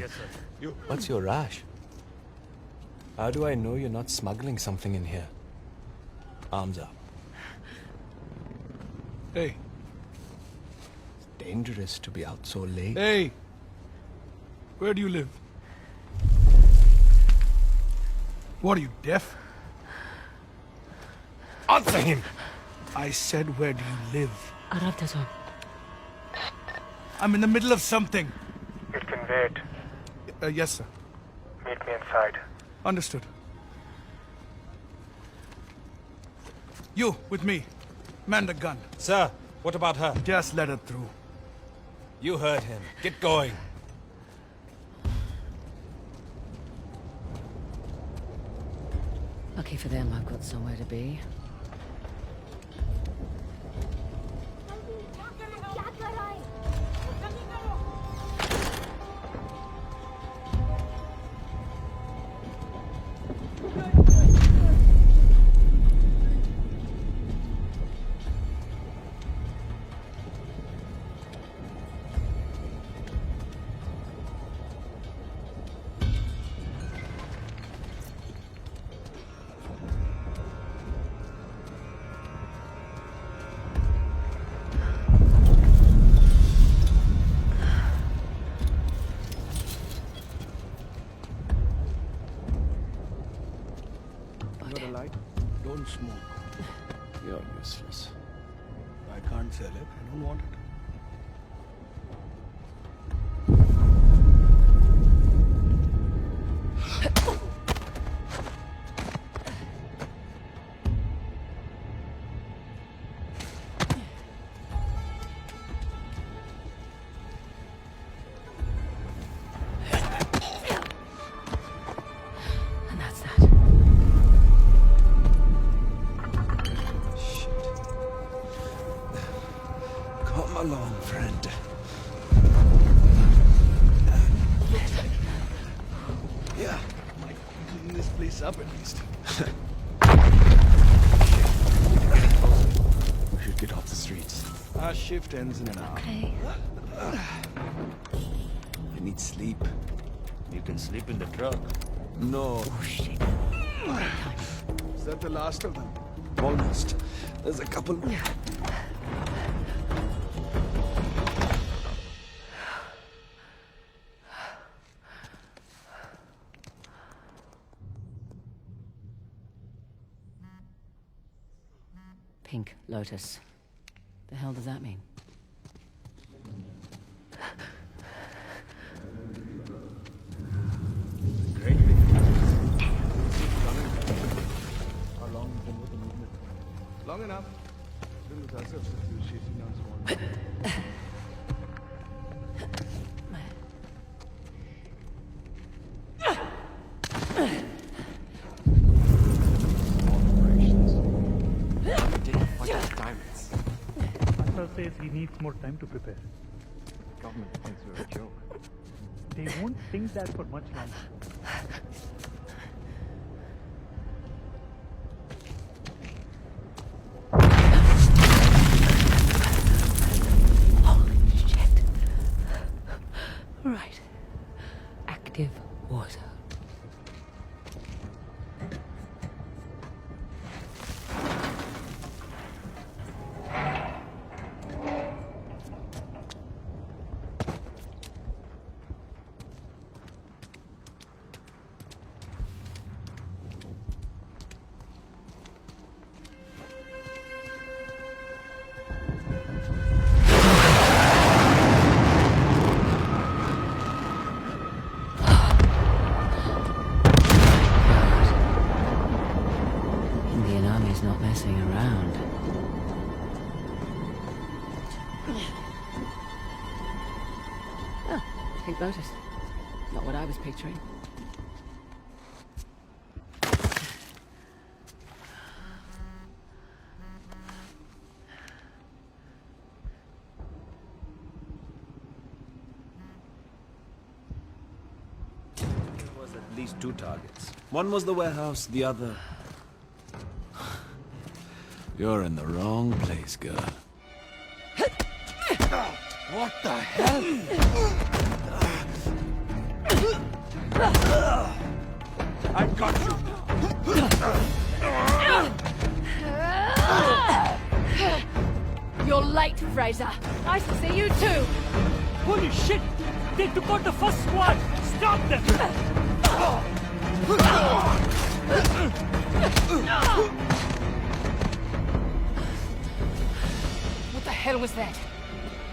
Yes, sir. You. What's your rash? How do I know you're not smuggling something in here? Arms up. Hey. It's dangerous to be out so late. Hey. Where do you live? What are you, deaf? Answer him! I said, where do you live? Arabtazon. I'm in the middle of something. It can wait. Yes, sir. Meet me inside. Understood. You, with me. Man the gun. Sir, what about her? Just let her through. You heard him. Get going. Lucky for them, I've got somewhere to be. Don't smoke. You're useless. I can't sell it. I don't want it. And that's that. Come along, friend. Yeah. Might clean this place up at least. We should get off the streets. Our shift ends in an hour. Okay. I need sleep. You can sleep in the truck. No. Oh, shit. Is that the last of them? Almost. There's a couple. Pink Lotus. The hell does that mean? Great. How long have you been with the movement? Long enough. Been with us since we were chasing down small. Asa says he needs more time to prepare. Government thinks we're a joke. They won't think that for much longer. Holy shit. Right. Active water. Indian Army's not messing around. Oh, Pink Lotus. Not what I was picturing. There was at least 2 targets. One was the warehouse, the other... You're in the wrong place, girl. What the hell? I got you. You're late, Fraser. I see you too. Holy shit! They took out the first squad! Stop them! What the hell was that?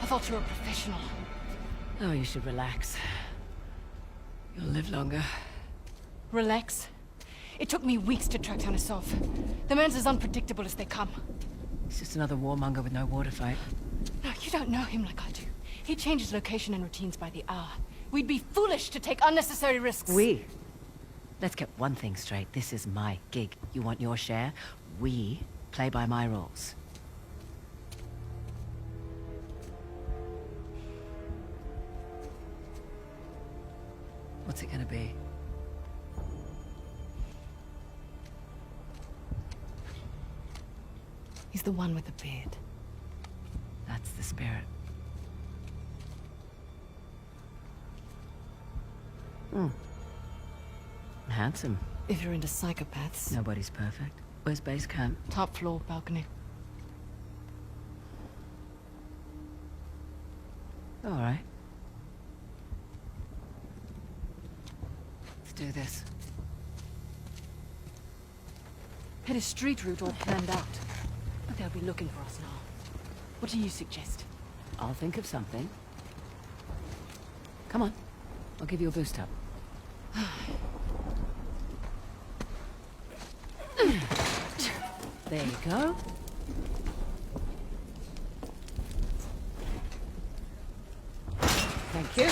I thought you were a professional. Oh, you should relax. You'll live longer. Relax? It took me weeks to track down Asov. The man's as unpredictable as they come. He's just another warmonger with no war to fight. No, you don't know him like I do. He changes location and routines by the hour. We'd be foolish to take unnecessary risks. Let's get one thing straight. This is my gig. You want your share? We play by my rules. What's it gonna be? He's the one with the beard. That's the spirit. Handsome. If you're into psychopaths. Nobody's perfect. Where's base camp? Top floor, balcony. All right. Let's do this. Had a street route all planned out. But they'll be looking for us now. What do you suggest? I'll think of something. Come on. I'll give you a boost up. There you go. Thank you.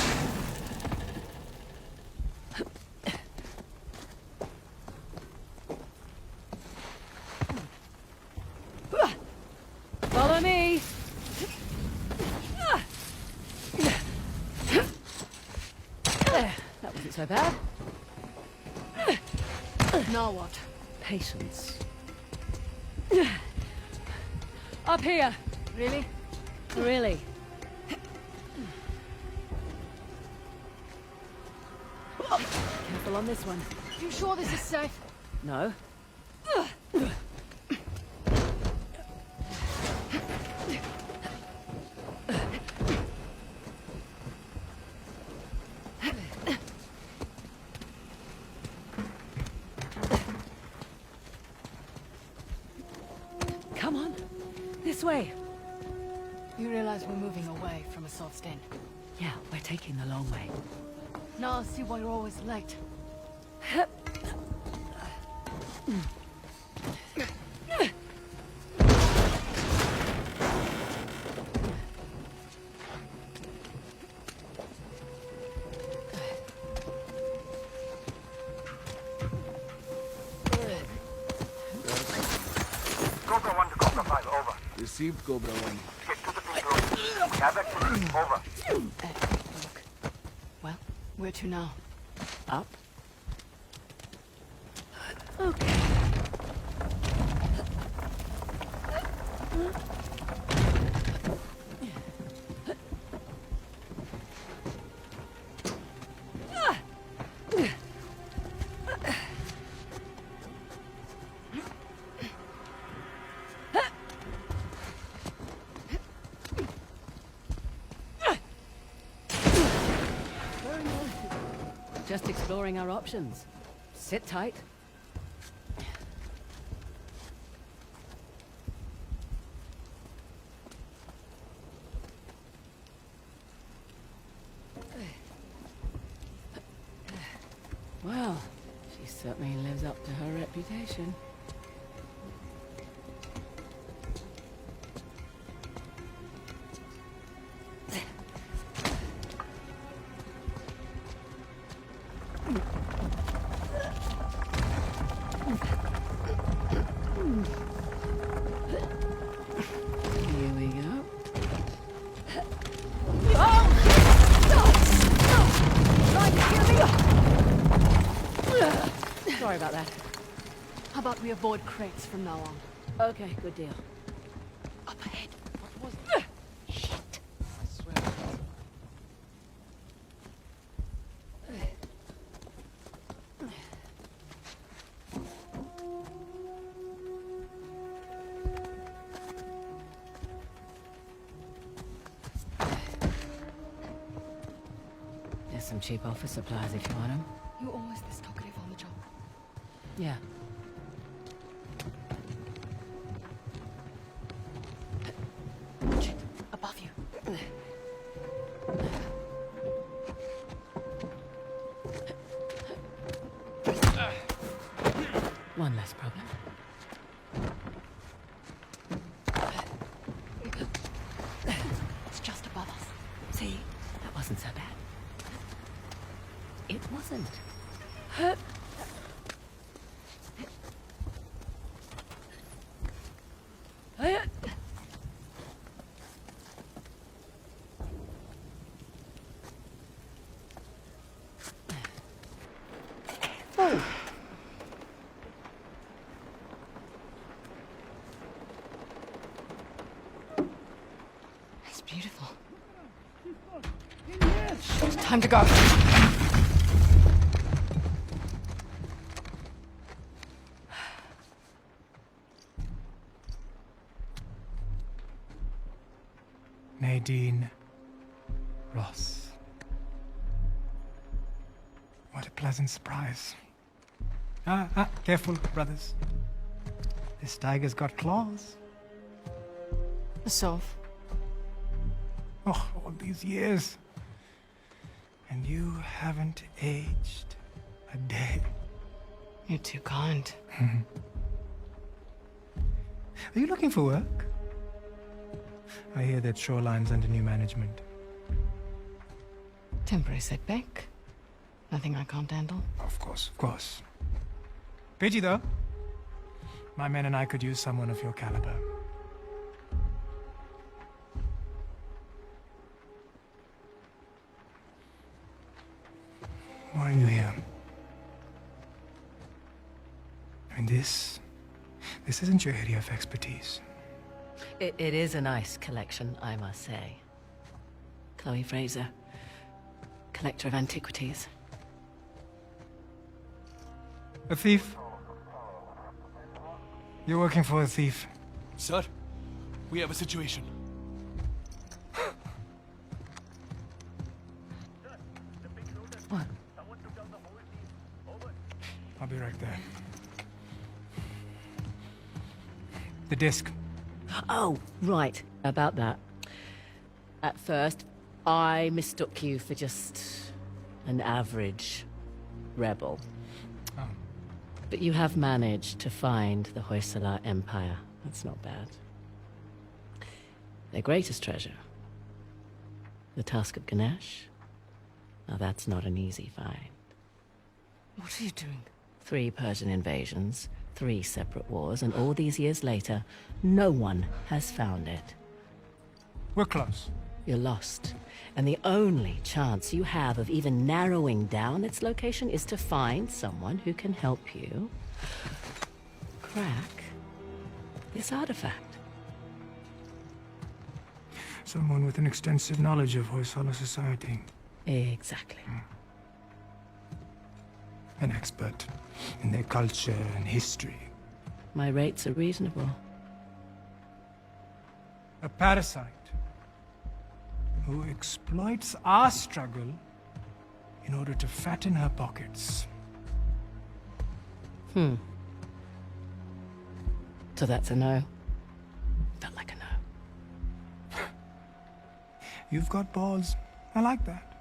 Follow me. That wasn't so bad. Now what? Patience. Up here. Really? Really. Careful on this one. You sure this is safe? No. Come on. This way. You realize we're moving away from Assault's den. Yeah, we're taking the long way. Now I see why you're always late. Cobra 1 to Cobra 5, over. Received, Cobra 1. Get to the pink room. Gather to over. Look. Well, where to now? Up. Okay. Just exploring our options. Sit tight. Well, she certainly lives up to her reputation. Here we go. Sorry about that. How about we avoid crates from now on? Okay, good deal. Up ahead. What was it? Shit. I swear. There's some cheap office supplies if you want them. You're always this talkative on the job. Yeah. Shit, above you. One less problem. It's just above us. See, that wasn't so bad. It wasn't. It's beautiful. Shit, time to go. Nadine Ross. What a pleasant surprise. Careful, brothers. This tiger's got claws. So, Oh, all these years. And you haven't aged a day. you're too kind. Are you looking for work? I hear that Shoreline's under new management. Temporary setback. Nothing I can't handle. Of course, of course. Pidgey, though. My men and I could use someone of your caliber. Why are you here? I mean, this isn't your area of expertise. It is a nice collection, I must say. Chloe Fraser, collector of antiquities. A thief? You're working for a thief. Sir, we have a situation. What? I'll be right there. The disc. Oh, right. About that. At first, I mistook you for just an average rebel. Oh. But you have managed to find the Hoysala Empire. That's not bad. Their greatest treasure, the Tusk of Ganesh. Now that's not an easy find. What are you doing? 3 Persian invasions, 3 separate wars, and all these years later, no one has found it. We're close. You're lost. And the only chance you have of even narrowing down its location is to find someone who can help you crack this artifact. Someone with an extensive knowledge of Hoysala society. Exactly. An expert in their culture and history. My rates are reasonable. A parasite who exploits our struggle in order to fatten her pockets. So that's a no. Felt like a no. You've got balls. I like that.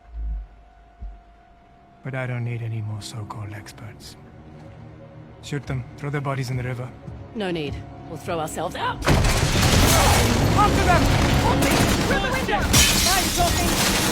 But I don't need any more so-called experts. Shoot them. Throw their bodies in the river. No need. We'll throw ourselves out. After them! Now you're talking!